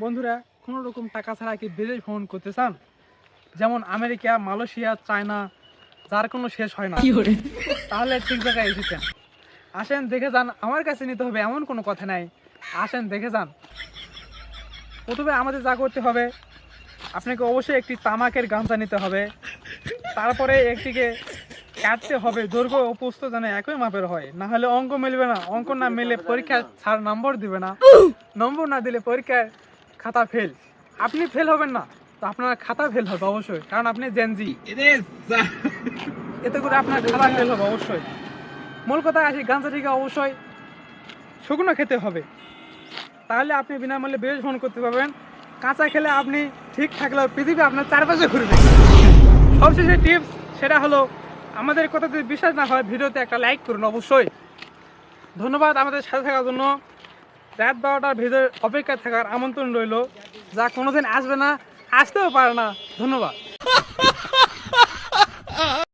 বন্ধুরা, কোনো রকম টাকা ছাড়া কি বিদেশ ভ্রমণ করতে চান? যেমন আমেরিকা, মালয়েশিয়া, চায়না, যার কোনো শেষ হয় না, তাহলে ঠিক জায়গায় এসেছেন। আসেন দেখে যান, আমার কাছে নিতে হবে এমন কোনো কথা নাই। আসেন দেখে যান। প্রথমে আমাদের যা করতে হবে, আপনাকে অবশ্যই একটি তামাকের গামছা নিতে হবে। তারপরে একটিকে কাটতে হবে, দৈর্ঘ্য ও প্রস্থ যেন একই মাপের হয়, না হলে অঙ্ক মিলবে না। অঙ্ক না মিলে পরীক্ষা স্যার নম্বর দিবে না। নম্বর না দিলে পরীক্ষায় খাতা ফেল। আপনি ফেল হবেন না, তো আপনার খাতা ফেল হবে অবশ্যই, কারণ আপনি জেনজি। এতে করে আপনার খাতা ফেল হবে অবশ্যই। মূল কথা আসি, গাঁজাটিকে অবশ্যই শুকনো খেতে হবে, তাহলে আপনি বিনামূল্যে বিদেশ ভ্রমণ করতে পারবেন। কাঁচা খেলে আপনি ঠিক থাকলেও পৃথিবী আপনার চারপাশে ঘুরবে। সবশেষে টিপস, সেটা হলো আমাদের কথা যদি বিশ্বাস না হয়, ভিডিওতে একটা লাইক করুন অবশ্যই। ধন্যবাদ আমাদের সাথে থাকার জন্য। রাত 12টার ভিতরে অপেক্ষা থাকার আমন্ত্রণ রইল, যা কোনোদিন আসবে না, আসতেও পারে না। ধন্যবাদ।